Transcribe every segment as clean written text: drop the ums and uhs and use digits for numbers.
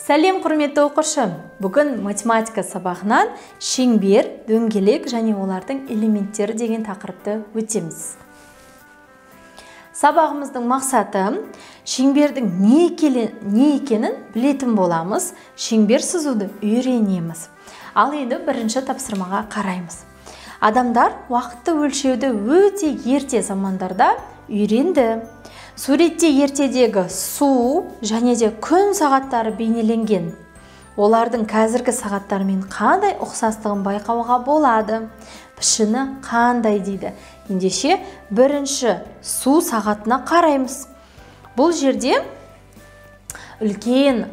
Сәлем құрметті оқушы. Бүгін математика сабағынан шеңбер, дөңгелек және олардың элементтері деген тақырыпты өтеміз. Сабағымыздың мақсаты шеңбердің не екенін білетін боламыз, шеңбер сызуды үйренеміз. Ал енді бірінші тапсырмаға қараймыз. Адамдар уақытты өлшеуді өте ерте замандарда үйренді. Суретте ертедегі су және де күн сағаттары бейнеленген. Олардың қазіргі сағаттармен қандай ұқсастығын байқауға болады. Пішіні қандай дейді. Ендеше бірінші су сағатына қараймыз. Бұл жерде үлкен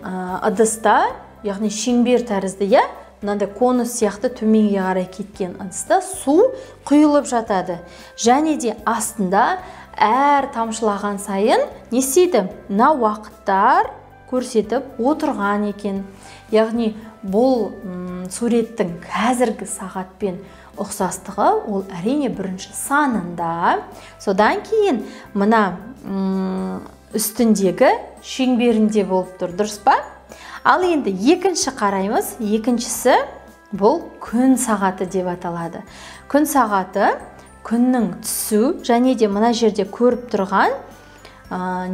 ыдыста, яғни шеңбер тәрізді, мынандай конус сияқты төменге қарай кеткен ыдыста су құйылып жатады. Және де астында әр тамшылаған сайын не істейді? Мына уақыттар көрсетіп отырған екен. Яғни бұл суреттің қазіргі сағатпен ұқсастығы ол әрине бірінші санында. Содан кейін мына үстіндегі шеңберінде болып тұр, дұрыс па? Ал енді екінші қараймыз. Екіншісі бұл күн сағаты деп аталады. Күн сағаты күннің түсу және де мына жерде көріп тұрған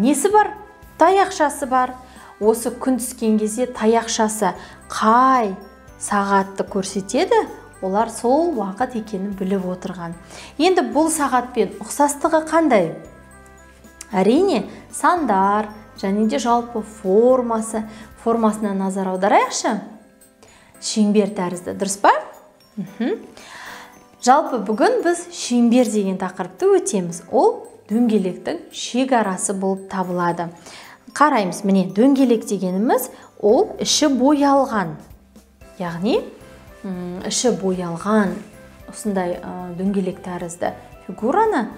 несі бар? Таяқшасы бар. Осы күн түскен кезде таяқшасы қай сағатты көрсетеді? Олар сол уақыт екенін біліп отырған. Енді бұл сағатпен ұқсастығы қандай? Әрине сандар және де жалпы формасына назар аударайықшы. Шеңбер тәрізді, дұрыс па? Жалпы бүгін біз шеңбер деген тақырыпты өтеміз. Ол дөңгелектің шекарасы болып табылады. Қараймыз, міне дөңгелек дегеніміз ол іші боялған. Яғни іші боялған осындай дөңгелек тәрізді фигураны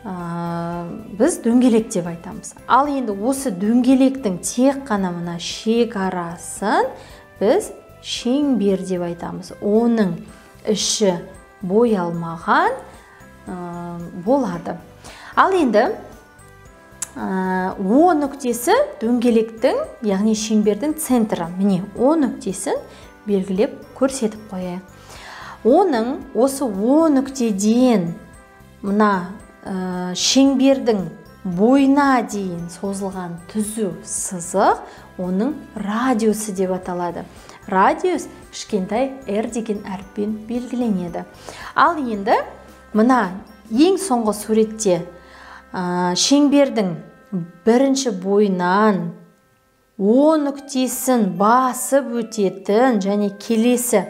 біз дөңгелек деп айтамыз. Ал енді осы дөңгелектің тек қана мына шекарасын біз шеңбер деп айтамыз. Оның іші боялмаған болады. Ал енді О нүктесі дөңгелектің, яғни шеңбердің центрі. Міне О нүктесін белгілеп көрсетіп қояйық. Оның осы О нүктеден мына шеңбердің бойына дейін созылған түзу сызық оның радиусы деп аталады. Радиус кішкентай R деген әріппен белгіленеді. Ал енді мына ең соңғы суретте шеңбердің бірінші бойынан О нүктесін басып өтетін және келесі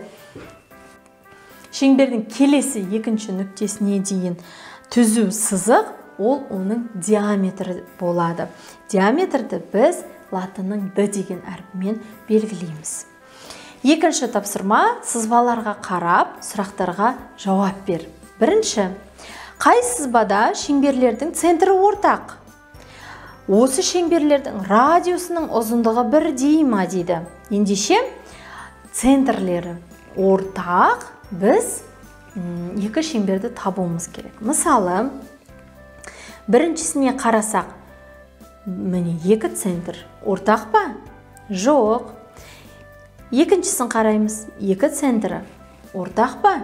шеңбердің келесі екінші нүктесіне дейін түзу сызық, ол оның диаметрі болады. Диаметрді біз латынның D деген әріпімен белгілейміз. Екінші тапсырма, сызбаларға қарап, сұрақтарға жауап бер. Бірінші, қай сызбада шеңберлердің центрі ортақ? Осы шеңберлердің радиусының ұзындығы бірдей ма дейді. Ендеше центрлері ортақ, біз екі шеңберді табуымыз керек. Мысалы, біріншісіне қарасақ, міне екі центр ортақ па? Жоқ. Екіншісін қараймыз, екі центрі ортақ па?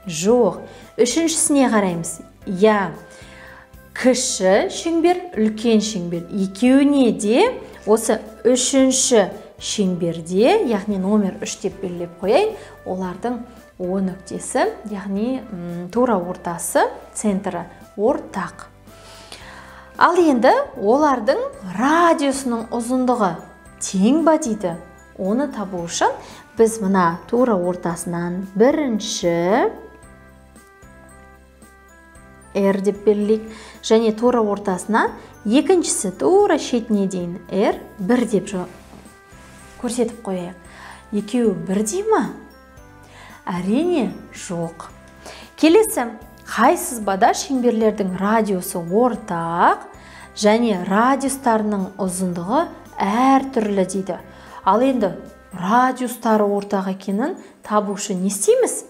Жоқ. Үшіншісіне қараймыз. Кіші шеңбер, үлкен шеңбер. Екеуіне де осы үшінші шеңберде, яғни номер 3 деп белгілеп қояйын, олардың О нүктесі, яғни тура ортасы, центрі ортақ. Ал енді олардың радиусының ұзындығы тең ба дейді. Оны табу үшін біз мына тура ортасынан бірінші R деп белгілейік, және тура ортасынан екіншісі тура шетіне дейін R1 деп көрсетіп қояйық. Екеуі бірдей ма? Әрине жоқ. Келесі, қай сызбада шеңберлердің радиусы ортақ және радиустарының ұзындығы әртүрлі дейді. Ал енді радиустары ортақ екенін табу үшін не істейміз?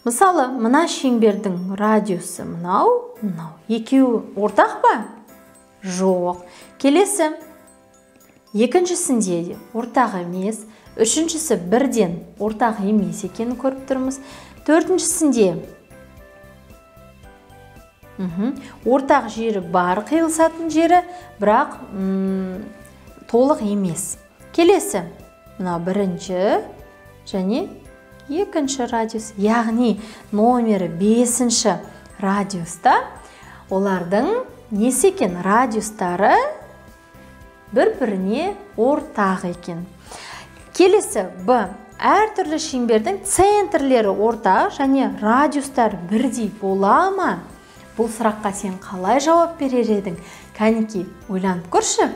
Мысалы, мына шеңбердің радиусы мынау, екеуі ортақ па? Жоқ. Келесі, екіншісінде де ортақ емес, үшіншісі бірден ортақ емес екенін көріп тұрмыз. Төртіншісінде ортақ жері бар, қиылысатын жері, бірақ толық емес. Келесі, мына бірінші және екінші радиус, яғни номері 5-ші радиуста олардың несі екен? Радиустары бір-біріне ортақ екен. Келесі, Б. Әртүрлі шеңбердің центрлері ортақ және радиустар бірдей бола ма? Бұл сұраққа сен қалай жауап берер едің? Кәнекей, ойланып көрші.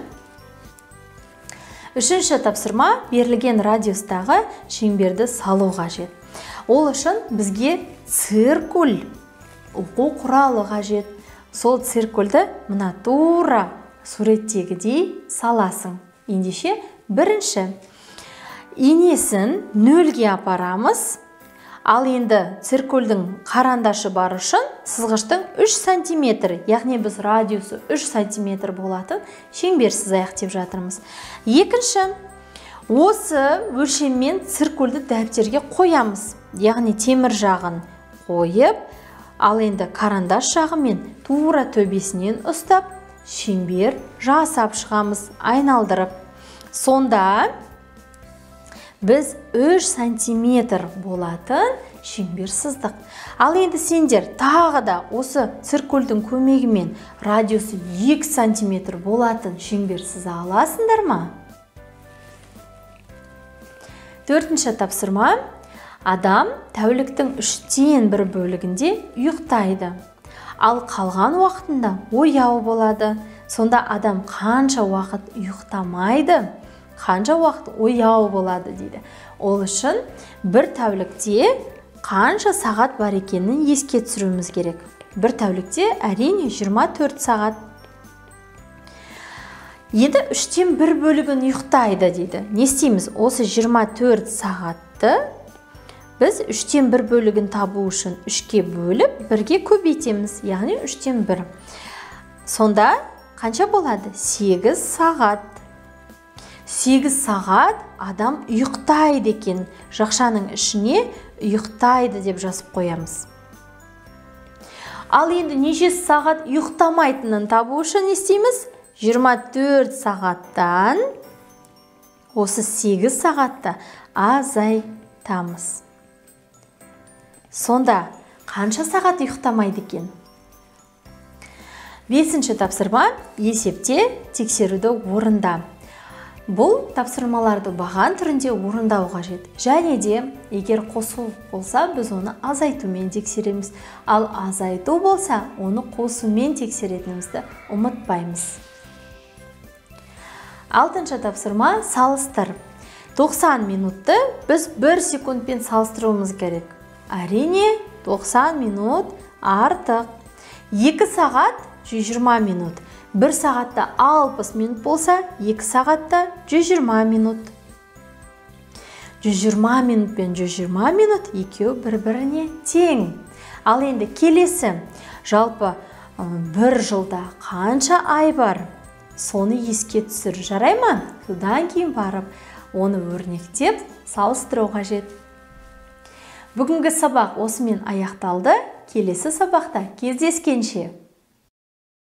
Үшінші тапсырма, берілген радиустағы шеңберді салу қажет. Ол үшін бізге циркуль оқу құралы қажет. Сол циркульді мына тура суреттегідей саласың. Ендеше, бірінші, инесін нөлге апарамыз. Ал енді циркульдің қарандашы бар үшін сызғыштың 3 сантиметр, яғни біз радиусы 3 сантиметр болатын шеңбер сызайық деп жатырмыз. Екінші, осы өлшеммен циркульді дәптерге қоямыз. Яғни темір жағын қойып, ал енді қарандаш жағымен тура төбесінен ұстап, шеңбер жасап шығамыз, айналдырып. Сонда біз 3 сантиметр болатын шеңбер сыздық. Ал енді сендер тағы да осы циркульдің көмегімен радиусы 2 сантиметр болатын шеңбер сыза аласыңдар ма? Төртінші тапсырма. Адам тәуліктің 3-тен 1 бөлігінде ұйықтайды. Ал қалған уақытында ояу болады. Сонда адам қанша уақыт ұйықтамайды? Қанша уақыт ояу болады дейді. Ол үшін бір тәулікте қанша сағат бар екенін еске түсіруіміз керек. Бір тәулікте әрине 24 сағат. Енді 3-тен 1 бөлігін ұйықтайды дейді. Не істейміз? Осы 24 сағатты біз 3-тен 1 бөлігін табу үшін 3-ке бөліп 1-ге көбейтеміз. Яғни 3-тен 1. Сонда қанша болады? 8 сағат. 8 сағат адам ұйықтайды екен. Жақшаның ішіне ұйықтайды деп жазып қоямыз. Ал енді неше сағат ұйықтамайтынын табу үшін не істейміз? 24 сағаттан осы 8 сағатта азайтамыз. Сонда қанша сағат ұйықтамайды екен? 5-ші тапсырма, есепте тексеруді орында. Бұл тапсырмаларды баған түрінде орындау қажет. Және де, егер қосу болса, біз оны азайтумен тексереміз. Ал азайту болса, оны қосумен тексеретінімізді ұмытпаймыз. 6-шы тапсырма, салыстыр. 90 минутты біз 1 секундпен салыстыруымыз керек. Әрине, 90 минут артық. 2 сағат 120 минут. 1 сағатта 60 минут болса, 2 сағатта 120 минут. 120 минут пен 120 минут екеуі бір-біріне тең. Ал енді келесі, жалпы 1 жылда қанша ай бар? Соны еске түсір, жарай ма? Содан кейін барып, оны өрнектеп салыстыру қажет. Бүгінгі сабақ осымен аяқталды. Келесі сабақта кездескенше.